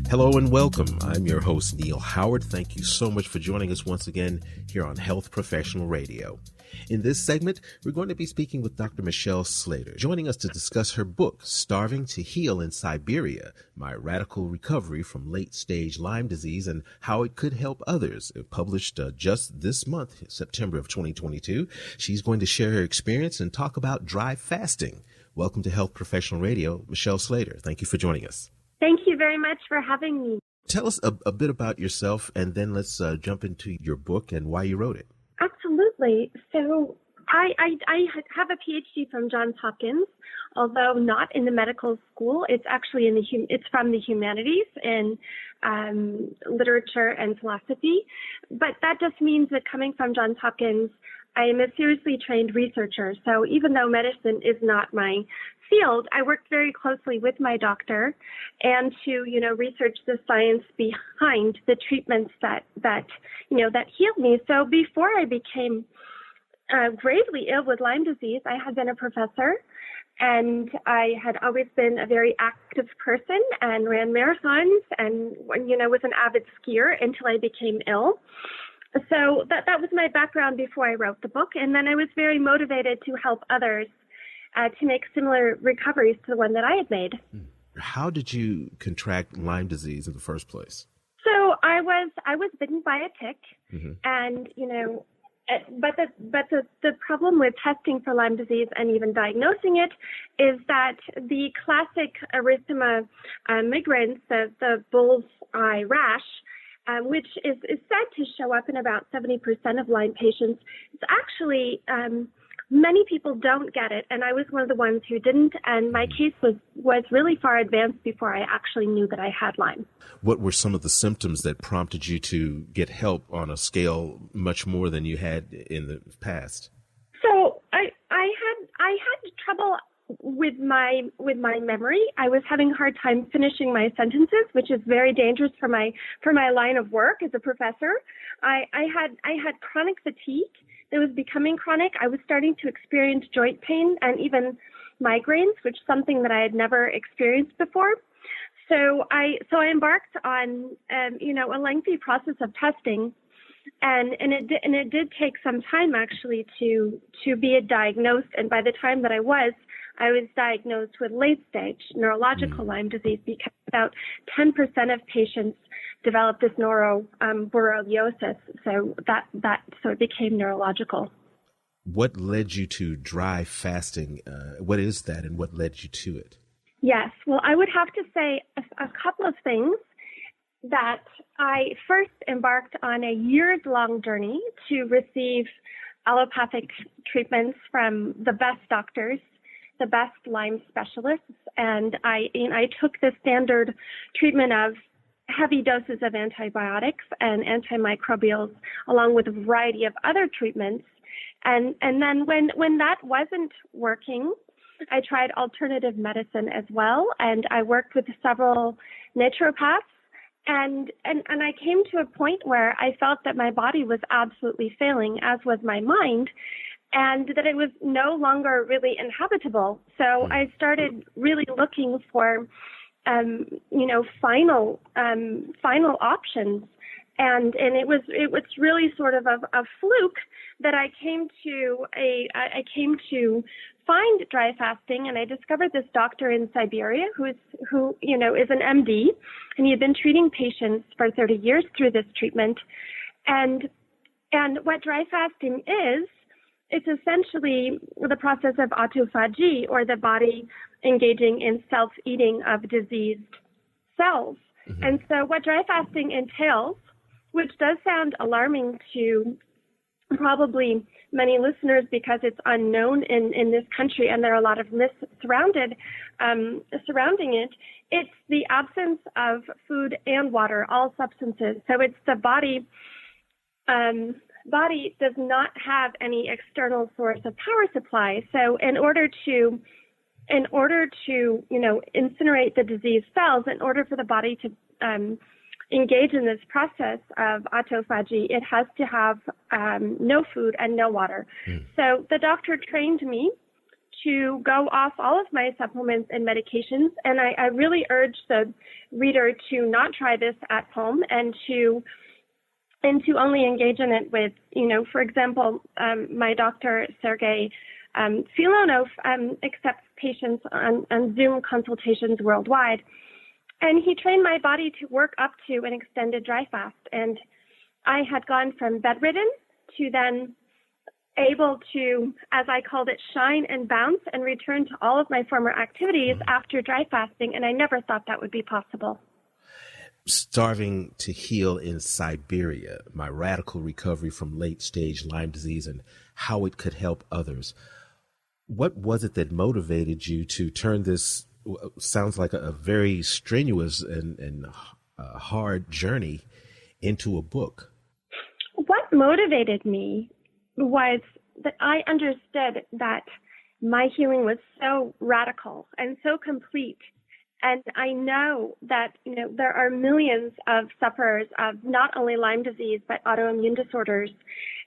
Hello and welcome. I'm your host, Neil Howard. Thank you so much for joining us once again here on Health Professional Radio. In this segment, we're going to be speaking with Dr. Michelle Slater, joining us to discuss her book, Starving to Heal in Siberia, My Radical Recovery from Late-Stage Lyme Disease and How It Could Help Others. It published just this month, September of 2022. She's going to share her experience and talk about dry fasting. Welcome to Health Professional Radio, Michelle Slater. Thank you for joining us. Thank you very much for having me. Tell us a bit about yourself, and then let's jump into your book and why you wrote it. Absolutely. So I have a Ph.D. from Johns Hopkins, although not in the medical school. It's actually it's from the humanities in literature and philosophy. But that just means that coming from Johns Hopkins, I am a seriously trained researcher. So even though medicine is not my field, I worked very closely with my doctor and to, research the science behind the treatments that healed me. So before I became gravely ill with Lyme disease, I had been a professor and I had always been a very active person and ran marathons and, was an avid skier until I became ill. So that was my background before I wrote the book. And then I was very motivated to help others to make similar recoveries to the one that I had made. How did you contract Lyme disease in the first place? So I was bitten by a tick, and but the problem with testing for Lyme disease and even diagnosing it is that the classic erythema migrans, the bull's eye rash, which is said to show up in about 70% of Lyme patients, it's actually many people don't get it, and I was one of the ones who didn't, and my case was really far advanced before I actually knew that I had Lyme. What were some of the symptoms that prompted you to get help on a scale much more than you had in the past? So I had trouble with my memory. I was having a hard time finishing my sentences, which is very dangerous for my line of work as a professor. I had chronic fatigue that was becoming chronic. I was starting to experience joint pain and even migraines, which is something that I had never experienced before. So I embarked on a lengthy process of testing, and it did take some time actually to be diagnosed. And by the time that I was diagnosed with late-stage neurological Lyme disease, because about 10% of patients develop this neuroborreliosis, so it became neurological. What led you to dry fasting? What is that, and what led you to it? Yes, well, I would have to say a couple of things. That I first embarked on a years-long journey to receive allopathic treatments from the best doctors, the best Lyme specialists, and I took the standard treatment of heavy doses of antibiotics and antimicrobials, along with a variety of other treatments. And then when that wasn't working, I tried alternative medicine as well, and I worked with several naturopaths. And I came to a point where I felt that my body was absolutely failing, as was my mind, and that it was no longer really inhabitable. So I started really looking for, final options. And it was really sort of a fluke that I came to find dry fasting, and I discovered this doctor in Siberia who is an MD, and he had been treating patients for 30 years through this treatment. And what dry fasting is, it's essentially the process of autophagy, or the body engaging in self-eating of diseased cells. And so what dry fasting entails, which does sound alarming to probably many listeners because it's unknown in this country and there are a lot of myths surrounding it, it's the absence of food and water, all substances. So it's the body does not have any external source of power supply. So in order to incinerate the diseased cells, in order for the body to engage in this process of autophagy, it has to have no food and no water. So the doctor trained me to go off all of my supplements and medications. And I really urge the reader to not try this at home and to only engage in it with, for example, my doctor, Sergey Filonov, accepts patients on Zoom consultations worldwide. And he trained my body to work up to an extended dry fast. And I had gone from bedridden to then able to, as I called it, shine and bounce and return to all of my former activities after dry fasting. And I never thought that would be possible. Starving to heal in Siberia, my radical recovery from late-stage Lyme disease and how it could help others. What was it that motivated you to turn this, sounds like a very strenuous and hard journey, into a book? What motivated me was that I understood that my healing was so radical and so complete. And I know that, there are millions of sufferers of not only Lyme disease, but autoimmune disorders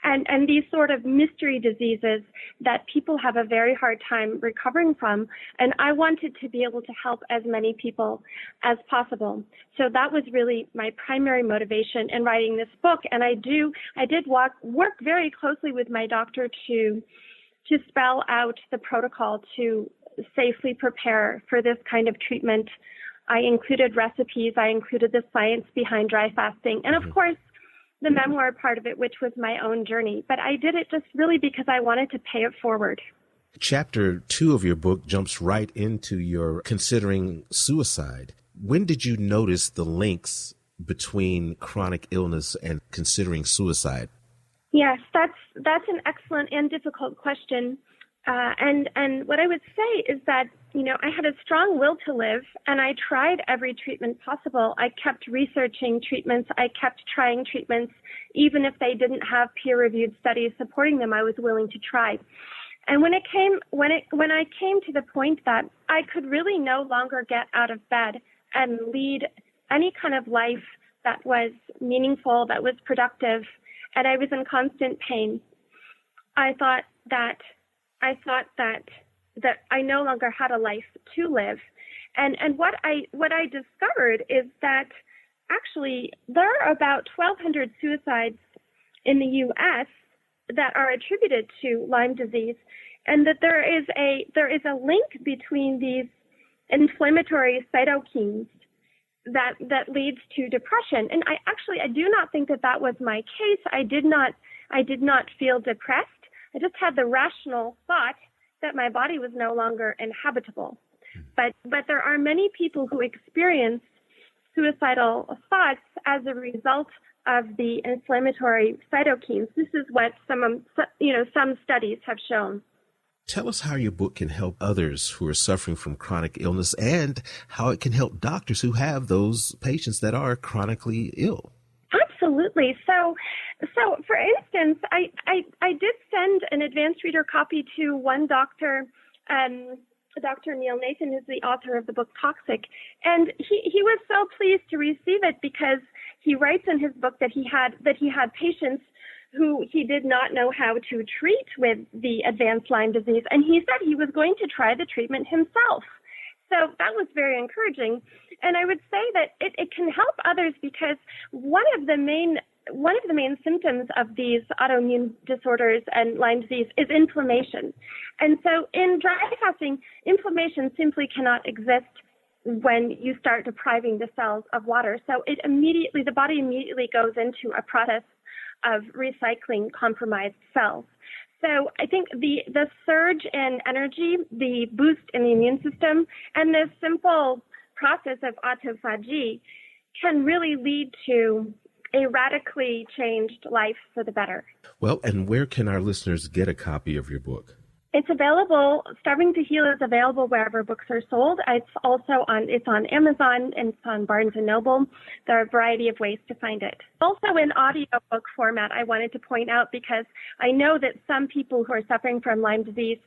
and these sort of mystery diseases that people have a very hard time recovering from. And I wanted to be able to help as many people as possible. So that was really my primary motivation in writing this book. And I did work very closely with my doctor to spell out the protocol to safely prepare for this kind of treatment. I included recipes, I included the science behind dry fasting, and of course, the memoir part of it, which was my own journey. But I did it just really because I wanted to pay it forward. Chapter 2 of your book jumps right into your considering suicide. When did you notice the links between chronic illness and considering suicide? Yes, that's an excellent and difficult question. And what I would say is that, I had a strong will to live, and I tried every treatment possible. I kept researching treatments. I kept trying treatments. Even if they didn't have peer-reviewed studies supporting them, I was willing to try. And when I came to the point that I could really no longer get out of bed and lead any kind of life that was meaningful, that was productive, and I was in constant pain, I thought that I no longer had a life to live. And what I discovered is that actually there are about 1,200 suicides in the U.S. that are attributed to Lyme disease, and that there is a link between these inflammatory cytokines that leads to depression. And I do not think that was my case. I did not feel depressed. I just had the rational thought that my body was no longer inhabitable. But there are many people who experience suicidal thoughts as a result of the inflammatory cytokines. This is what some studies have shown. Tell us how your book can help others who are suffering from chronic illness and how it can help doctors who have those patients that are chronically ill. Absolutely. So for instance, I did send an advanced reader copy to one doctor, Dr. Neil Nathan, who's the author of the book Toxic, and he was so pleased to receive it because he writes in his book that he had patients who he did not know how to treat with the advanced Lyme disease, and he said he was going to try the treatment himself. So that was very encouraging. And I would say that it can help others because one of the main symptoms of these autoimmune disorders and Lyme disease is inflammation. And so in dry fasting, inflammation simply cannot exist when you start depriving the cells of water. So the body immediately goes into a process of recycling compromised cells. So I think the surge in energy, the boost in the immune system, and the simple process of autophagy can really lead to a radically changed life for the better. Well, and where can our listeners get a copy of your book? It's available. Starving to Heal is available wherever books are sold. It's on Amazon and it's on Barnes and Noble. There are a variety of ways to find it. Also in audiobook format, I wanted to point out because I know that some people who are suffering from Lyme disease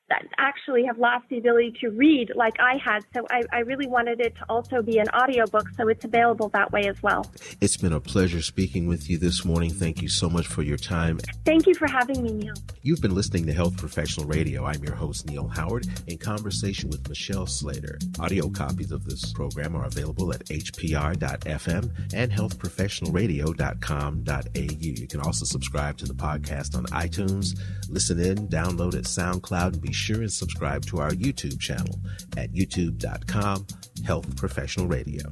that actually have lost the ability to read like I had. So I really wanted it to also be an audiobook, so it's available that way as well. It's been a pleasure speaking with you this morning. Thank you so much for your time. Thank you for having me, Neil. You've been listening to Health Professional Radio. I'm your host, Neil Howard, in conversation with Michelle Slater. Audio copies of this program are available at hpr.fm and healthprofessionalradio.com.au. You can also subscribe to the podcast on iTunes, listen in, download at SoundCloud, and be sure and subscribe to our YouTube channel at youtube.com/Health Professional Radio.